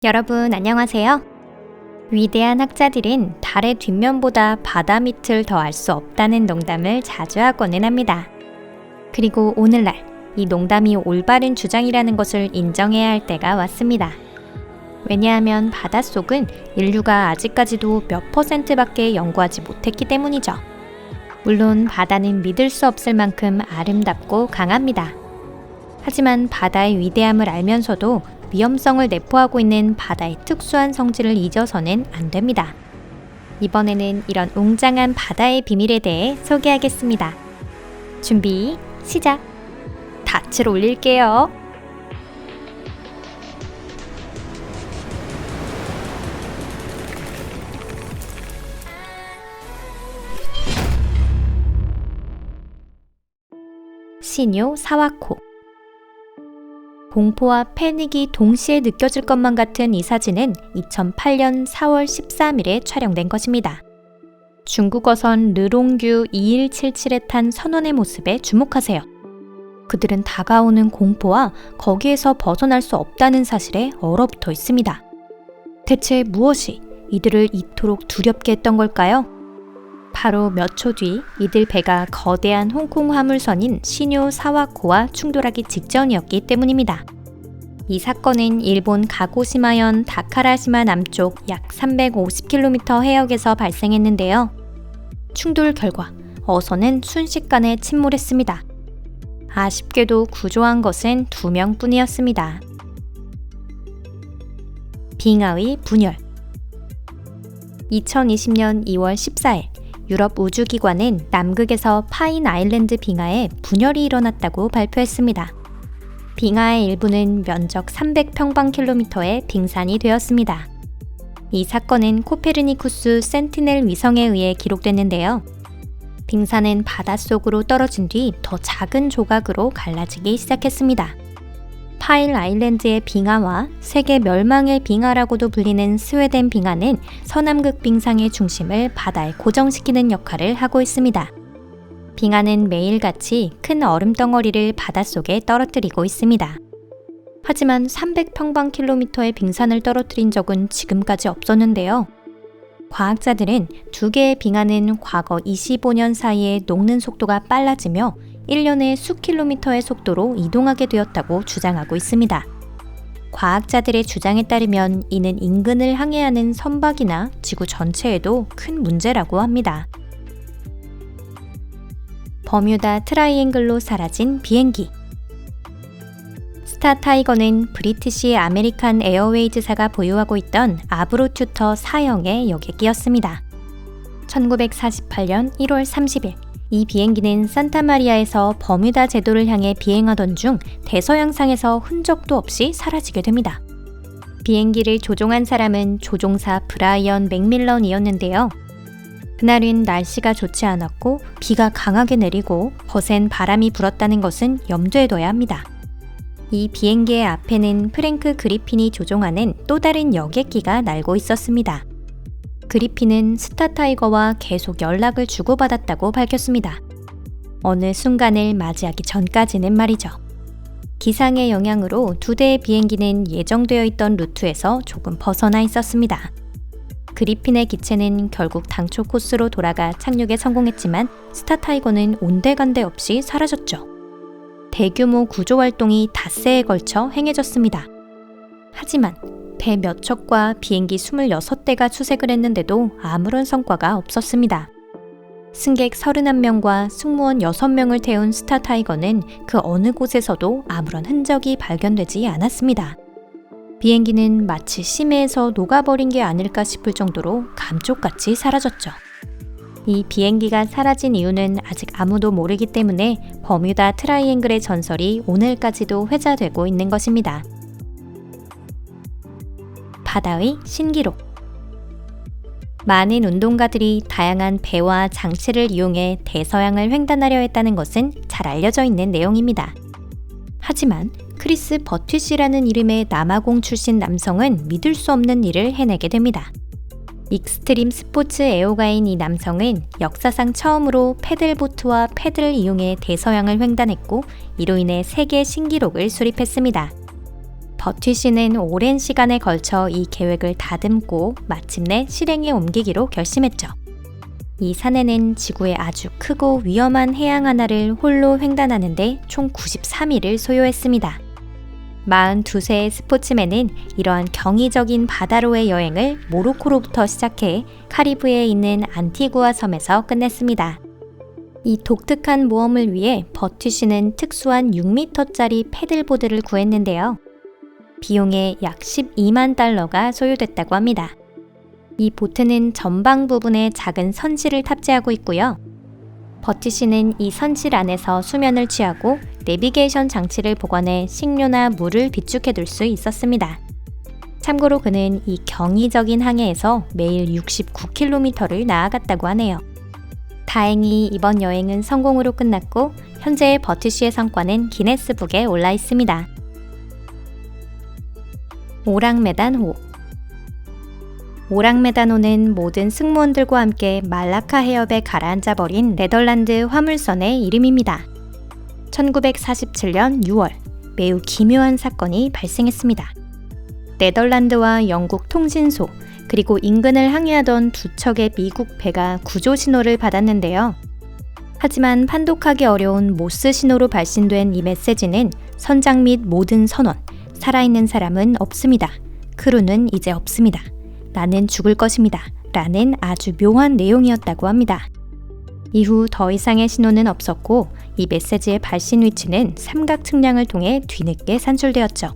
여러분 안녕하세요. 위대한 학자들은 달의 뒷면보다 바다 밑을 더 알 수 없다는 농담을 자주 하고는 합니다. 그리고 오늘날 이 농담이 올바른 주장이라는 것을 인정해야 할 때가 왔습니다. 왜냐하면 바닷속은 인류가 아직까지도 몇 %밖에 연구하지 못했기 때문이죠. 물론 바다는 믿을 수 없을 만큼 아름답고 강합니다. 하지만 바다의 위대함을 알면서도 위험성을 내포하고 있는 바다의 특수한 성질을 잊어서는 안 됩니다. 이번에는 이런 웅장한 바다의 비밀에 대해 소개하겠습니다. 준비, 시작! 닻을 올릴게요. 시뇨 사와코. 공포와 패닉이 동시에 느껴질 것만 같은 이 사진은 2008년 4월 13일에 촬영된 것입니다. 중국어선 르롱규 2177에 탄 선원의 모습에 주목하세요. 그들은 다가오는 공포와 거기에서 벗어날 수 없다는 사실에 얼어붙어 있습니다. 대체 무엇이 이들을 이토록 두렵게 했던 걸까요? 바로 몇 초 뒤 이들 배가 거대한 홍콩 화물선인 시뇨 사와코와 충돌하기 직전이었기 때문입니다. 이 사건은 일본 가고시마현 다카라시마 남쪽 약 350km 해역에서 발생했는데요. 충돌 결과 어선은 순식간에 침몰했습니다. 아쉽게도 구조한 것은 2명뿐이었습니다. 빙하의 분열. 2020년 2월 14일 유럽 우주기관은 남극에서 파인 아일랜드 빙하에 분열이 일어났다고 발표했습니다. 빙하의 일부는 면적 300평방킬로미터의 빙산이 되었습니다. 이 사건은 코페르니쿠스 센티넬 위성에 의해 기록됐는데요. 빙산은 바닷속으로 떨어진 뒤 더 작은 조각으로 갈라지기 시작했습니다. 파일 아일랜드의 빙하와 세계 멸망의 빙하라고도 불리는 스웨덴 빙하는 서남극 빙상의 중심을 바다에 고정시키는 역할을 하고 있습니다. 빙하는 매일같이 큰 얼음 덩어리를 바닷속에 떨어뜨리고 있습니다. 하지만 300평방킬로미터의 빙산을 떨어뜨린 적은 지금까지 없었는데요. 과학자들은 두 개의 빙하는 과거 25년 사이에 녹는 속도가 빨라지며 1년에 수킬로미터의 속도로 이동하게 되었다고 주장하고 있습니다. 과학자들의 주장에 따르면 이는 인근을 항해하는 선박이나 지구 전체에도 큰 문제라고 합니다. 버뮤다 트라이앵글로 사라진 비행기. 스타타이거는 브리티시 아메리칸 에어웨이즈사가 보유하고 있던 아브로튜터 4형의 여객기였습니다. 1948년 1월 30일 이 비행기는 산타마리아에서 버뮤다 제도를 향해 비행하던 중 대서양상에서 흔적도 없이 사라지게 됩니다. 비행기를 조종한 사람은 조종사 브라이언 맥밀런이었는데요. 그날은 날씨가 좋지 않았고 비가 강하게 내리고 거센 바람이 불었다는 것은 염두에 둬야 합니다. 이 비행기의 앞에는 프랭크 그리핀이 조종하는 또 다른 여객기가 날고 있었습니다. 그리핀은 스타타이거와 계속 연락을 주고받았다고 밝혔습니다. 어느 순간을 맞이하기 전까지는 말이죠. 기상의 영향으로 두 대의 비행기는 예정되어 있던 루트에서 조금 벗어나 있었습니다. 그리핀의 기체는 결국 당초 코스로 돌아가 착륙에 성공했지만 스타타이거는 온데간데 없이 사라졌죠. 대규모 구조활동이 닷새에 걸쳐 행해졌습니다. 하지만 배 몇 척과 비행기 26대가 추색을 했는데도 아무런 성과가 없었습니다. 승객 31명과 승무원 6명을 태운 스타타이거는 그 어느 곳에서도 아무런 흔적이 발견되지 않았습니다. 비행기는 마치 심해에서 녹아버린 게 아닐까 싶을 정도로 감쪽같이 사라졌죠. 이 비행기가 사라진 이유는 아직 아무도 모르기 때문에 버뮤다 트라이앵글의 전설이 오늘까지도 회자되고 있는 것입니다. 바다의 신기록. 많은 운동가들이 다양한 배와 장치를 이용해 대서양을 횡단하려 했다는 것은 잘 알려져 있는 내용입니다. 하지만 크리스 버티시라는 이름의 남아공 출신 남성은 믿을 수 없는 일을 해내게 됩니다. 익스트림 스포츠 애호가인 이 남성은 역사상 처음으로 패들보트와 패들을 이용해 대서양을 횡단했고 이로 인해 세계 신기록을 수립했습니다. 버티 씨는 오랜 시간에 걸쳐 이 계획을 다듬고 마침내 실행에 옮기기로 결심했죠. 이 사내는 지구의 아주 크고 위험한 해양 하나를 홀로 횡단하는데 총 93일을 소요했습니다. 42세의 스포츠맨은 이러한 경이적인 바다로의 여행을 모로코로부터 시작해 카리브해에 있는 안티구아 섬에서 끝냈습니다. 이 독특한 모험을 위해 버티 씨는 특수한 6m짜리 패들보드를 구했는데요. 비용에 약 12만 달러가 소요됐다고 합니다. 이 보트는 전방 부분에 작은 선실을 탑재하고 있고요. 버티 씨는 이 선실 안에서 수면을 취하고 내비게이션 장치를 보관해 식료나 물을 비축해둘 수 있었습니다. 참고로 그는 이 경이적인 항해에서 매일 69km를 나아갔다고 하네요. 다행히 이번 여행은 성공으로 끝났고 현재 버티 씨의 성과는 기네스북에 올라 있습니다. 오랑메단호. 오랑메단호는 모든 승무원들과 함께 말라카 해협에 가라앉아 버린 네덜란드 화물선의 이름입니다. 1947년 6월 매우 기묘한 사건이 발생했습니다. 네덜란드와 영국 통신소 그리고 인근을 항해하던 두 척의 미국 배가 구조 신호를 받았는데요. 하지만 판독하기 어려운 모스 신호로 발신된 이 메시지는 선장 및 모든 선원, 살아있는 사람은 없습니다. 크루는 이제 없습니다. 나는 죽을 것입니다. 라는 아주 묘한 내용이었다고 합니다. 이후 더 이상의 신호는 없었고 이 메시지의 발신 위치는 삼각 측량을 통해 뒤늦게 산출되었죠.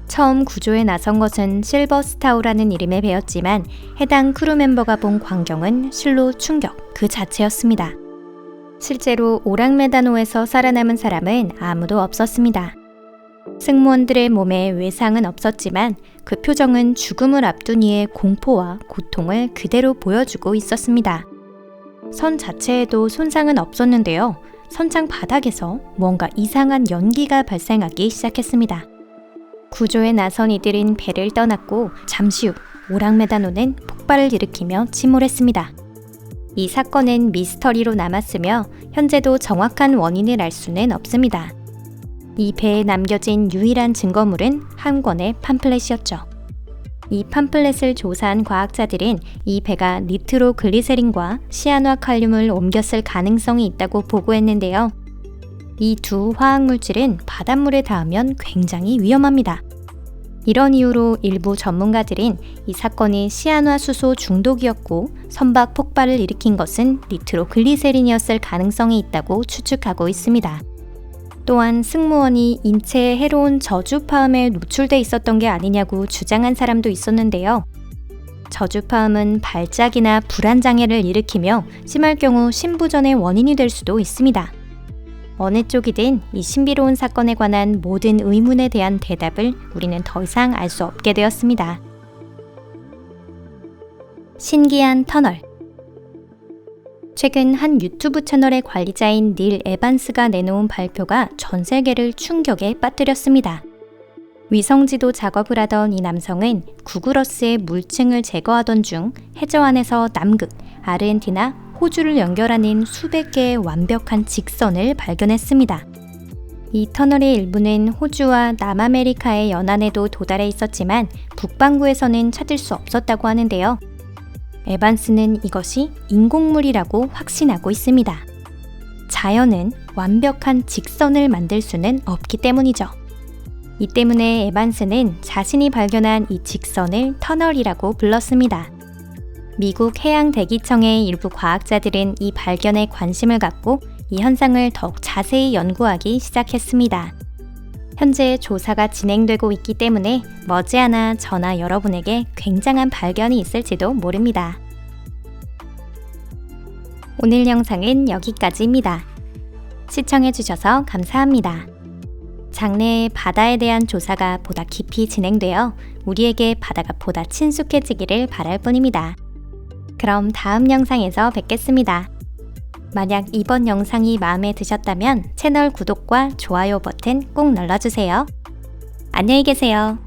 처음 구조에 나선 것은 실버스타우라는 이름의 배였지만 해당 크루 멤버가 본 광경은 실로 충격 그 자체였습니다. 실제로 오랑메단호에서 살아남은 사람은 아무도 없었습니다. 승무원들의 몸에 외상은 없었지만 그 표정은 죽음을 앞둔 이의 공포와 고통을 그대로 보여주고 있었습니다. 선 자체에도 손상은 없었는데요. 선장 바닥에서 뭔가 이상한 연기가 발생하기 시작했습니다. 구조에 나선 이들은 배를 떠났고 잠시 후 오랑메단호는 폭발을 일으키며 침몰했습니다. 이 사건은 미스터리로 남았으며 현재도 정확한 원인을 알 수는 없습니다. 이 배에 남겨진 유일한 증거물은 한 권의 팜플렛이었죠. 이 팜플렛을 조사한 과학자들은 이 배가 니트로글리세린과 시아누아칼륨을 옮겼을 가능성이 있다고 보고했는데요. 이 두 화학물질은 바닷물에 닿으면 굉장히 위험합니다. 이런 이유로 일부 전문가들은 이 사건이 시아누아수소 중독이었고 선박 폭발을 일으킨 것은 니트로글리세린이었을 가능성이 있다고 추측하고 있습니다. 또한 승무원이 인체에 해로운 저주파음에 노출돼 있었던 게 아니냐고 주장한 사람도 있었는데요. 저주파음은 발작이나 불안장애를 일으키며 심할 경우 심부전의 원인이 될 수도 있습니다. 어느 쪽이든 이 신비로운 사건에 관한 모든 의문에 대한 대답을 우리는 더 이상 알 수 없게 되었습니다. 신기한 터널. 최근 한 유튜브 채널의 관리자인 닐 에반스가 내놓은 발표가 전 세계를 충격에 빠뜨렸습니다. 위성지도 작업을 하던 이 남성은 구글어스의 물층을 제거하던 중 해저 안에서 남극, 아르헨티나, 호주를 연결하는 수백 개의 완벽한 직선을 발견했습니다. 이 터널의 일부는 호주와 남아메리카의 연안에도 도달해 있었지만 북반구에서는 찾을 수 없었다고 하는데요. 에반스는 이것이 인공물이라고 확신하고 있습니다. 자연은 완벽한 직선을 만들 수는 없기 때문이죠. 이 때문에 에반스는 자신이 발견한 이 직선을 터널이라고 불렀습니다. 미국 해양대기청의 일부 과학자들은 이 발견에 관심을 갖고 이 현상을 더욱 자세히 연구하기 시작했습니다. 현재 조사가 진행되고 있기 때문에 머지않아 저나 여러분에게 굉장한 발견이 있을지도 모릅니다. 오늘 영상은 여기까지입니다. 시청해주셔서 감사합니다. 장래에 바다에 대한 조사가 보다 깊이 진행되어 우리에게 바다가 보다 친숙해지기를 바랄 뿐입니다. 그럼 다음 영상에서 뵙겠습니다. 만약 이번 영상이 마음에 드셨다면 채널 구독과 좋아요 버튼 꼭 눌러주세요. 안녕히 계세요.